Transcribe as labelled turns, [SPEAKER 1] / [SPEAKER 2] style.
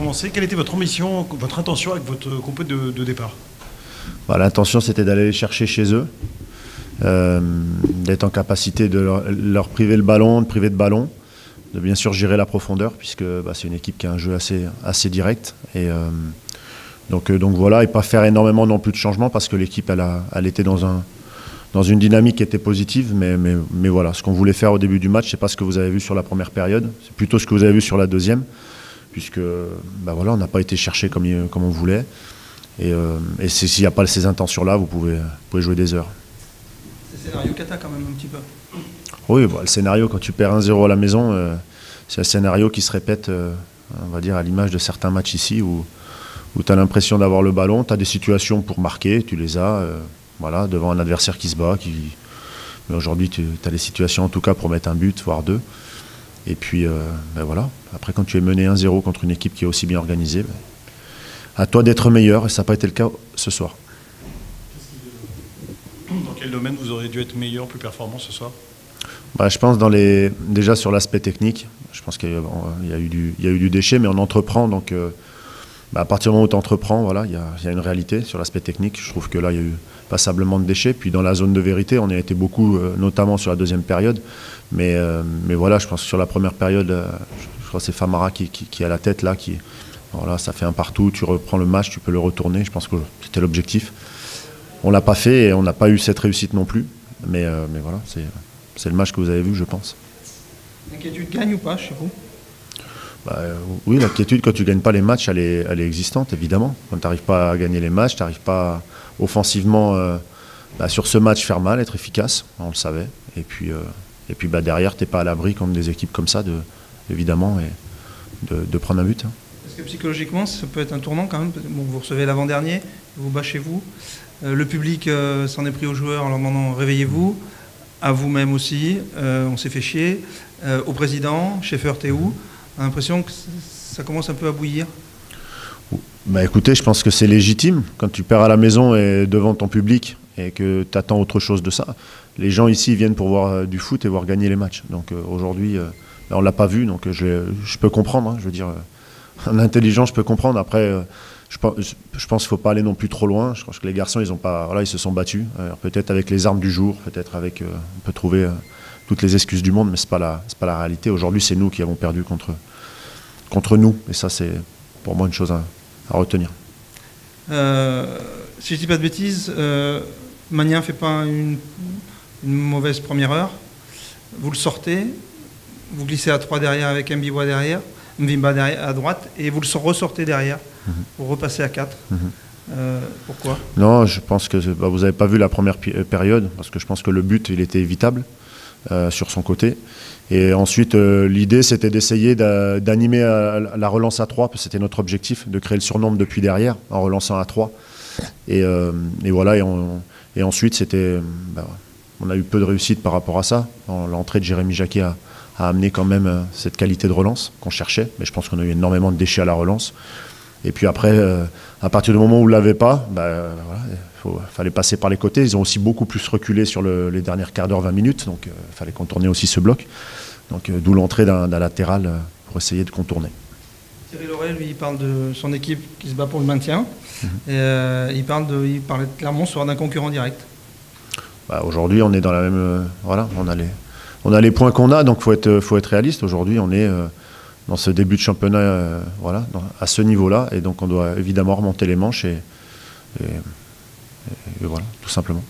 [SPEAKER 1] commencer. Quelle était votre ambition, votre intention avec votre compo de départ?
[SPEAKER 2] L'intention, c'était d'aller les chercher chez eux, d'être en capacité de leur priver le ballon, de priver de ballon, de bien sûr gérer la profondeur, puisque c'est une équipe qui a un jeu assez direct. Et donc voilà, et pas faire énormément non plus de changements, parce que l'équipe, elle était dans une dynamique qui était positive, mais voilà, ce qu'on voulait faire au début du match, c'est pas ce que vous avez vu sur la première période, c'est plutôt ce que vous avez vu sur la deuxième, puisque voilà, on n'a pas été cherché comme on voulait. Et s'il n'y a pas ces intentions-là, vous pouvez jouer des heures.
[SPEAKER 3] C'est scénario cata quand même un petit peu.
[SPEAKER 2] Oui, le scénario, quand tu perds 1-0 à la maison, c'est un scénario qui se répète, on va dire, à l'image de certains matchs ici, où tu as l'impression d'avoir le ballon, tu as des situations pour marquer, tu les as, voilà, devant un adversaire qui se bat. Mais aujourd'hui, tu as des situations en tout cas pour mettre un but, voire deux. Et puis, voilà. Après, quand tu es mené 1-0 contre une équipe qui est aussi bien organisée, à toi d'être meilleur, et ça n'a pas été le cas ce soir.
[SPEAKER 1] Dans quel domaine vous auriez dû être meilleur, plus performant ce soir?
[SPEAKER 2] Je pense déjà sur l'aspect technique, je pense qu'il y a eu du déchet, mais on entreprend, donc à partir du moment où tu entreprends, voilà, il y a une réalité sur l'aspect technique. Je trouve que là, il y a eu passablement de déchets. Puis dans la zone de vérité, on y a été beaucoup, notamment sur la deuxième période. Mais voilà, je pense que sur la première période, je crois que c'est Famara qui a la tête là, voilà, ça fait un partout, tu reprends le match, tu peux le retourner. Je pense que c'était l'objectif. On ne l'a pas fait et on n'a pas eu cette réussite non plus. Mais voilà, c'est le match que vous avez vu, je pense.
[SPEAKER 3] L'inquiétude gagne ou pas chez vous?
[SPEAKER 2] Oui, l'inquiétude, quand tu ne gagnes pas les matchs, elle est existante, évidemment. Quand tu n'arrives pas à gagner les matchs, tu n'arrives pas offensivement, sur ce match, faire mal, être efficace, on le savait. Et puis derrière, tu n'es pas à l'abri contre des équipes comme ça, évidemment, et de prendre un but.
[SPEAKER 3] Est-ce que psychologiquement, ça peut être un tournant quand même? Bon, vous recevez l'avant-dernier, vous bat chez vous. Le public s'en est pris aux joueurs en leur demandant « réveillez-vous », à vous-même aussi, on s'est fait chier, au président, Schaeffer, t'es où? On a l'impression que ça commence un peu à bouillir.
[SPEAKER 2] Écoutez, je pense que c'est légitime. Quand tu perds à la maison et devant ton public et que tu attends autre chose de ça, les gens ici viennent pour voir du foot et voir gagner les matchs. Donc aujourd'hui, on ne l'a pas vu, donc je peux comprendre. Je veux dire, en intelligence, je peux comprendre. Après, je pense qu'il ne faut pas aller non plus trop loin. Je pense que les garçons, ils se sont battus. Peut-être avec les armes du jour, peut-être avec... on peut trouver... toutes les excuses du monde, mais ce n'est pas la réalité. Aujourd'hui, c'est nous qui avons perdu contre nous. Et ça, c'est pour moi une chose à retenir.
[SPEAKER 3] Si je ne dis pas de bêtises, Magnin ne fait pas une mauvaise première heure. Vous le sortez, vous glissez à 3 derrière avec Mbimba à droite, et vous le ressortez derrière pour repasser à 4. Pourquoi? Non, je pense que vous n'avez pas vu la première période, parce que je pense que le but, il était évitable. Sur son côté. Et ensuite, l'idée, c'était d'essayer d'animer la relance à 3, parce que c'était notre objectif, de créer le surnombre depuis derrière, en relançant à 3. Et voilà, et ensuite, on a eu peu de réussite par rapport à ça. L'entrée de Jérémy Jacquet a amené quand même cette qualité de relance qu'on cherchait, mais je pense qu'on a eu énormément de déchets à la relance. Et puis après, à partir du moment où on ne l'avait pas, voilà, fallait passer par les côtés. Ils ont aussi beaucoup plus reculé sur les dernières quarts d'heure, 20 minutes, donc il fallait contourner aussi ce bloc. Donc d'où l'entrée d'un latéral pour essayer de contourner. Thierry Loret, lui, il parle de son équipe qui se bat pour le maintien. Et il parlait clairement d'un concurrent direct. Aujourd'hui, on est dans la même... voilà, on a les points qu'on a, donc faut être réaliste. Aujourd'hui, on est... dans ce début de championnat, voilà, à ce niveau-là. Et donc on doit évidemment remonter les manches et voilà, tout simplement.